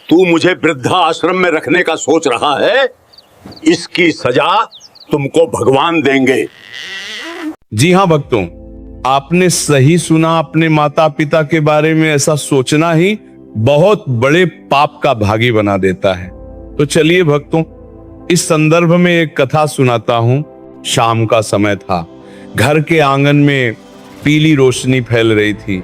तू मुझे वृद्धाश्रम में रखने का सोच रहा है, इसकी सजा तुमको भगवान देंगे। जी हाँ भक्तों, आपने सही सुना। अपने माता पिता के बारे में ऐसा सोचना ही बहुत बड़े पाप का भागी बना देता है। तो चलिए भक्तों, इस संदर्भ में एक कथा सुनाता हूं। शाम का समय था। घर के आंगन में पीली रोशनी फैल रही थी।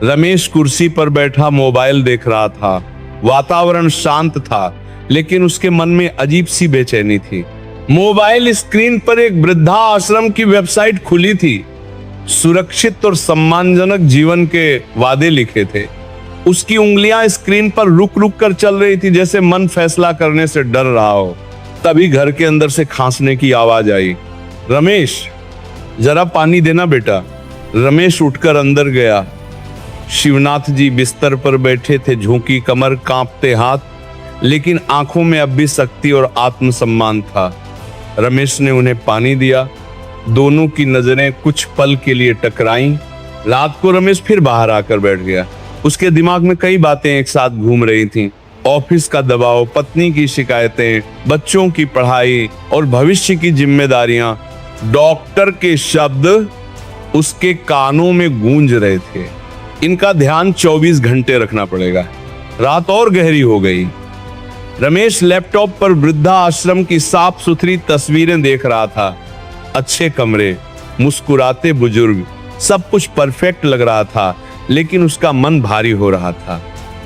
रमेश कुर्सी पर बैठा मोबाइल देख रहा था। वातावरण शांत था, लेकिन उसके मन में अजीब सी बेचैनी थी। मोबाइल स्क्रीन पर एक वृद्धाश्रम की वेबसाइट खुली थी। सुरक्षित और सम्मानजनक जीवन के वादे लिखे थे। उसकी उंगलियां स्क्रीन पर रुक रुक कर चल रही थी, जैसे मन फैसला करने से डर रहा हो। तभी घर के अंदर से खांसने की आवाज आई। रमेश, जरा पानी देना बेटा। रमेश उठकर अंदर गया। शिवनाथ जी बिस्तर पर बैठे थे, झुकी कमर, कांपते हाथ, लेकिन आंखों में अब भी शक्ति और आत्मसम्मान था। रमेश ने उन्हें पानी दिया। दोनों की नजरें कुछ पल के लिए टकराईं। रात को रमेश फिर बाहर आकर बैठ गया। उसके दिमाग में कई बातें एक साथ घूम रही थीं। ऑफिस का दबाव, पत्नी की शिकायतें, बच्चों की पढ़ाई और भविष्य की जिम्मेदारियां। डॉक्टर के शब्द उसके कानों में गूंज रहे थे। इनका ध्यान 24 घंटे रखना पड़ेगा। रात और गहरी हो गई। रमेश लैपटॉप पर वृद्धाश्रम की साफ सुथरी तस्वीरें देख रहा था। अच्छे कमरे, मुस्कुराते बुजुर्ग, सब कुछ परफेक्ट लग रहा था, लेकिन उसका मन भारी हो रहा था।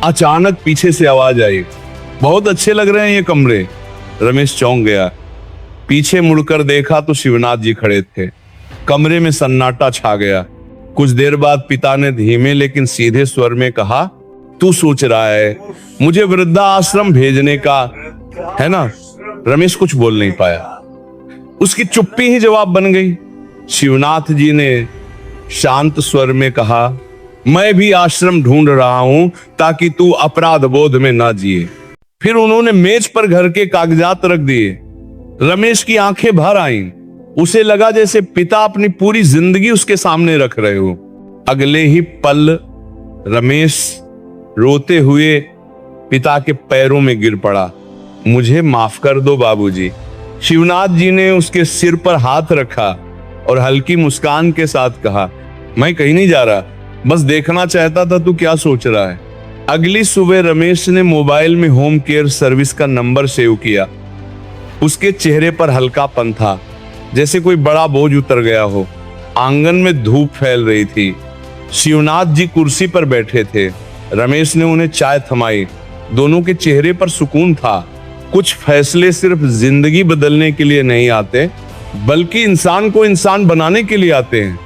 अचानक पीछे से आवाज आई, बहुत अच्छे लग रहे हैं ये कमरे। रमेश चौंक गया। पीछे मुड़कर देखा तो शिवनाथ जी खड़े थे। कमरे में सन्नाटा छा गया। कुछ देर बाद पिता ने धीमे लेकिन सीधे स्वर में कहा, तू सोच रहा है मुझे वृद्धाश्रम भेजने का, है ना? रमेश कुछ बोल नहीं पाया। उसकी चुप्पी ही जवाब बन गई। शिवनाथ जी ने शांत स्वर में कहा, मैं भी आश्रम ढूंढ रहा हूं ताकि तू अपराध बोध में ना जिए। फिर उन्होंने मेज पर घर के कागजात रख दिए। रमेश की आंखें भर आईं। उसे लगा जैसे पिता अपनी पूरी जिंदगी उसके सामने रख रहे हो। अगले ही पल रमेश रोते हुए पिता के पैरों में गिर पड़ा। मुझे माफ कर दो बाबूजी। शिवनाथ जी ने उसके सिर पर हाथ रखा और हल्की मुस्कान के साथ कहा, मैं कहीं नहीं जा रहा, बस देखना चाहता था तू क्या सोच रहा है। अगली सुबह रमेश ने मोबाइल में होम केयर सर्विस का नंबर सेव किया। उसके चेहरे पर हल्कापन था, जैसे कोई बड़ा बोझ उतर गया हो। आंगन में धूप फैल रही थी। शिवनाथ जी कुर्सी पर बैठे थे। रमेश ने उन्हें चाय थमाई। दोनों के चेहरे पर सुकून था। कुछ फैसले सिर्फ जिंदगी बदलने के लिए नहीं आते, बल्कि इंसान को इंसान बनाने के लिए आते हैं।